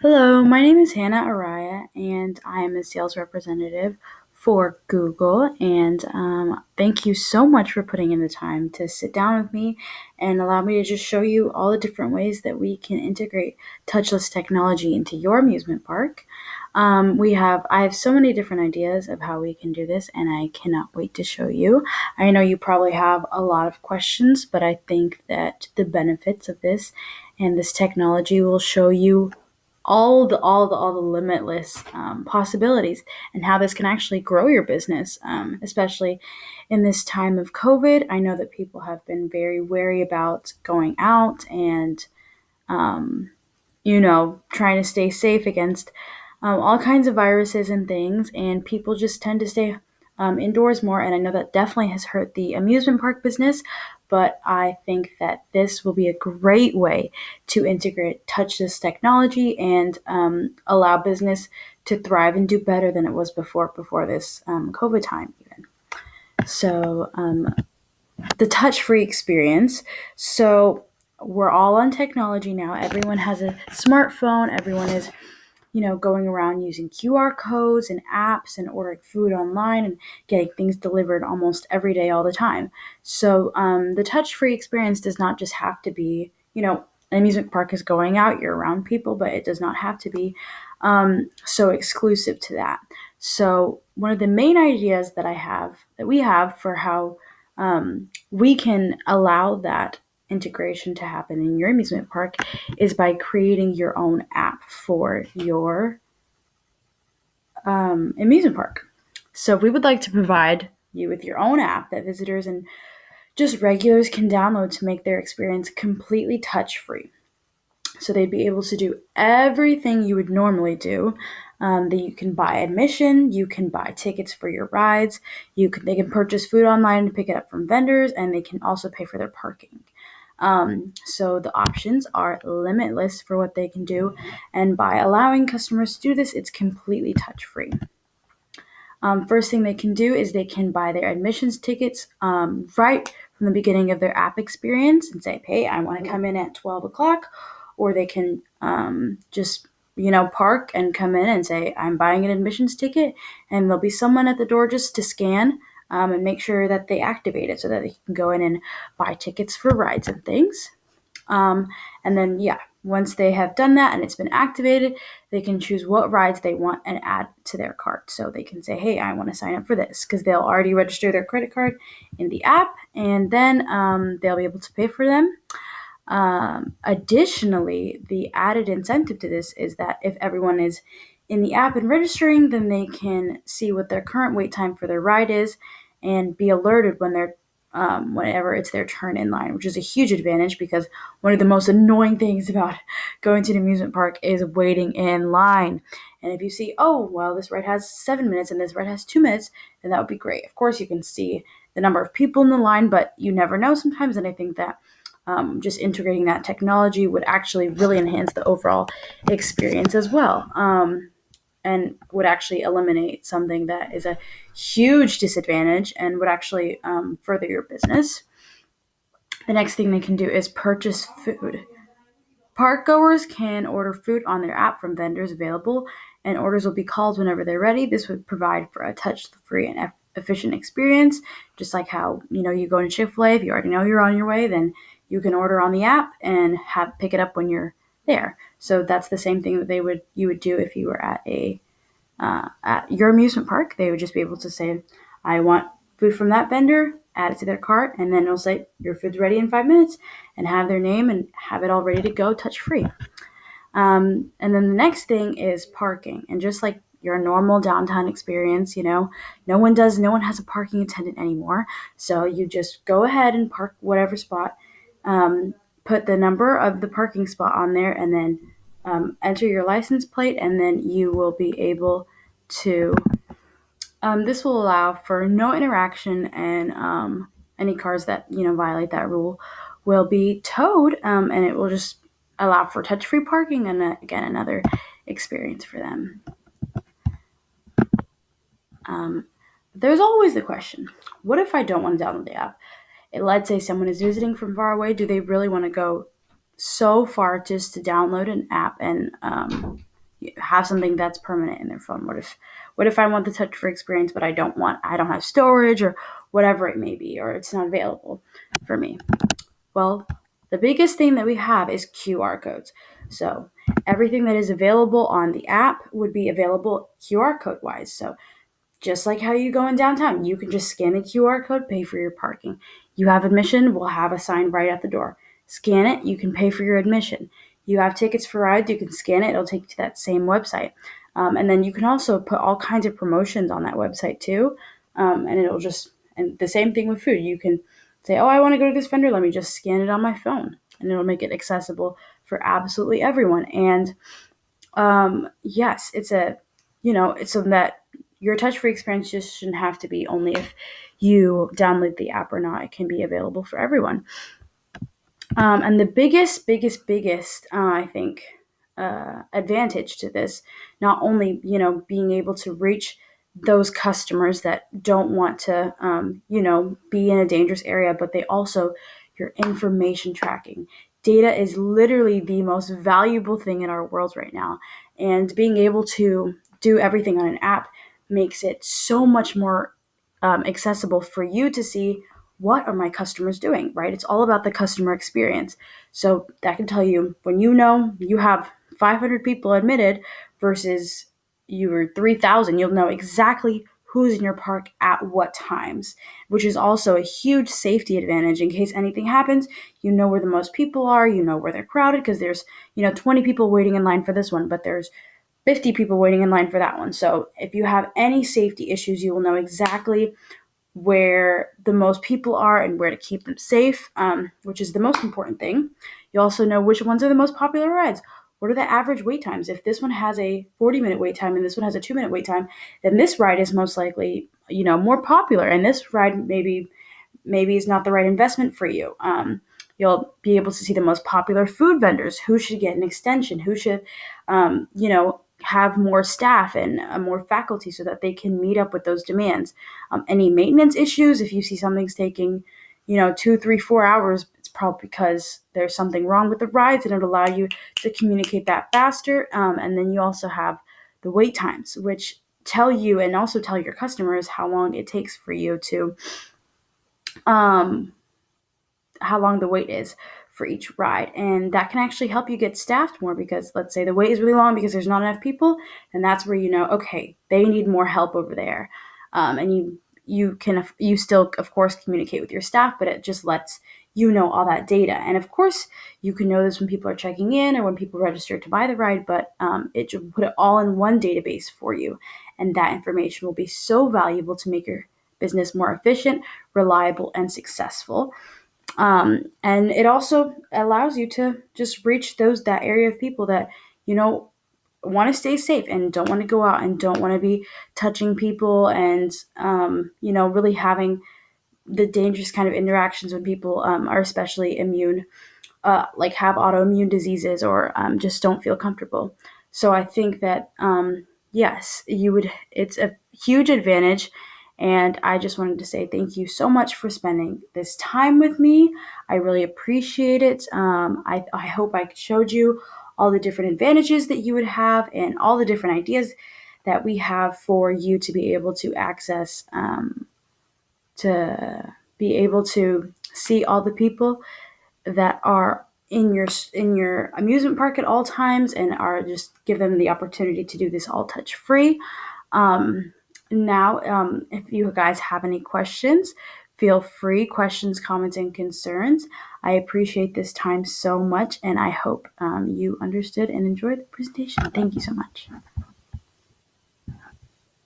Hello, my name is Hanna Araya, and I am a sales representative for Google. And thank you so much for putting in the time to sit down with me and allow me to just show you all the different ways that we can integrate touchless technology into your amusement park. I have so many different ideas of how we can do this, and I cannot wait to show you. I know you probably have a lot of questions, but I think that the benefits of this and this technology will show you all the limitless possibilities and how this can actually grow your business, especially in this time of COVID. I know that people have been very wary about going out and um, trying to stay safe against all kinds of viruses and things, and people just tend to stay indoors more. And I know that definitely has hurt the amusement park business, but I think that this will be a great way to integrate touchless technology and allow business to thrive and do better than it was before this COVID time, even. So, the touch free experience. So, we're all on technology now. Everyone has a smartphone. Everyone is going around using QR codes and apps and ordering food online and getting things delivered almost every day, all the time. So the touch-free experience does not just have to be, an amusement park is going out, you're around people, but it does not have to be so exclusive to that. So one of the main ideas that we have for how we can allow that integration to happen in your amusement park is by creating your own app for your amusement park. So we would like to provide you with your own app that visitors and just regulars can download to make their experience completely touch free. So they'd be able to do everything you would normally do. That you can buy admission, you can buy tickets for your rides, they can purchase food online and pick it up from vendors, and they can also pay for their parking. So the options are limitless for what they can do, and by allowing customers to do this, it's completely touch free. First thing they can do is they can buy their admissions tickets right from the beginning of their app experience and say, hey, I want to come in at 12 o'clock. Or they can just, park and come in and say, I'm buying an admissions ticket. And there'll be someone at the door just to scan and make sure that they activate it so that they can go in and buy tickets for rides and things. And then, once they have done that and it's been activated, they can choose what rides they want and add to their cart. So they can say, hey, I want to sign up for this, because they'll already register their credit card in the app, and then they'll be able to pay for them. Additionally, the added incentive to this is that if everyone is in the app and registering, then they can see what their current wait time for their ride is and be alerted whenever it's their turn in line, which is a huge advantage, because one of the most annoying things about going to an amusement park is waiting in line. And if you see, oh, well, this ride has 7 minutes and this ride has 2 minutes, then that would be great. Of course, you can see the number of people in the line, but you never know sometimes. And I think that just integrating that technology would actually really enhance the overall experience as well. And would actually eliminate something that is a huge disadvantage and would actually further your business. The next thing they can do is purchase food. Park goers can order food on their app from vendors available, and orders will be called whenever they're ready. This would provide for a touch-free and efficient experience, just like how you go to Chick-fil-A. If you already know you're on your way, then you can order on the app and pick it up when you're there. So that's the same thing that you would do if you were at your amusement park. They would just be able to say, I want food from that vendor, add it to their cart, and then it'll say, your food's ready in 5 minutes, and have their name and have it all ready to go touch free. And then the next thing is parking. And just like your normal downtown experience, no one has a parking attendant anymore. So you just go ahead and park whatever spot, put the number of the parking spot on there, and then enter your license plate, and then you will be able to. This will allow for no interaction, and any cars that violate that rule will be towed, and it will just allow for touch-free parking, and again, another experience for them. There's always the question: what if I don't want to download the app? Let's say someone is visiting from far away. Do they really want to go so far just to download an app and have something that's permanent in their phone? What if I want the touch free experience, but I don't have storage or whatever it may be, or it's not available for me? Well, the biggest thing that we have is QR codes. So everything that is available on the app would be available QR code wise. So just like how you go in downtown, you can just scan a QR code, pay for your parking. You have admission, we'll have a sign right at the door. Scan it, you can pay for your admission. You have tickets for rides, you can scan it, it'll take you to that same website. And then you can also put all kinds of promotions on that website too. And the same thing with food. You can say, oh, I want to go to this vendor, let me just scan it on my phone. And it'll make it accessible for absolutely everyone. And yes, it's so that your touch-free experience just shouldn't have to be only if you download the app or not. It can be available for everyone. And the biggest, I think, advantage to this, not only being able to reach those customers that don't want to, be in a dangerous area, but they also your information tracking. Data is literally the most valuable thing in our world right now, and being able to do everything on an app makes it so much more accessible for you to see what are my customers doing, right? It's all about the customer experience. So that can tell you when you have 500 people admitted versus you were 3,000, you'll know exactly who's in your park at what times, which is also a huge safety advantage. In case anything happens, you know where the most people are, you know where they're crowded, because there's 20 people waiting in line for this one, but there's 50 people waiting in line for that one. So if you have any safety issues, you will know exactly where the most people are and where to keep them safe, which is the most important thing. You also know which ones are the most popular rides. What are the average wait times? If this one has a 40-minute wait time and this one has a 2-minute wait time, then this ride is most likely, more popular. And this ride maybe is not the right investment for you. You'll be able to see the most popular food vendors, who should get an extension, who should, have more staff and more faculty so that they can meet up with those demands. Any maintenance issues, if you see something's taking, 2, 3, 4 hours, it's probably because there's something wrong with the rides, and it'll allow you to communicate that faster. And then you also have the wait times, which tell you and also tell your customers how long it takes for you to how long the wait is for each ride. And that can actually help you get staffed more, because let's say the wait is really long because there's not enough people, and that's where okay, they need more help over there. And you still, of course, communicate with your staff, but it just lets all that data. And of course, you can know this when people are checking in or when people register to buy the ride, but it should put it all in one database for you. And that information will be so valuable to make your business more efficient, reliable, and successful. And it also allows you to just reach that area of people that, want to stay safe and don't want to go out and don't want to be touching people and, really having the dangerous kind of interactions when people are especially immune, like have autoimmune diseases or just don't feel comfortable. So I think that, yes, it's a huge advantage. And I just wanted to say thank you so much for spending this time with me. I really appreciate it. I hope I showed you all the different advantages that you would have and all the different ideas that we have for you to be able to access, to be able to see all the people that are in your amusement park at all times, and are just give them the opportunity to do this all touch free. Now, if you guys have any questions, feel free, questions, comments, and concerns. I appreciate this time so much, and I hope you understood and enjoyed the presentation. Thank you so much.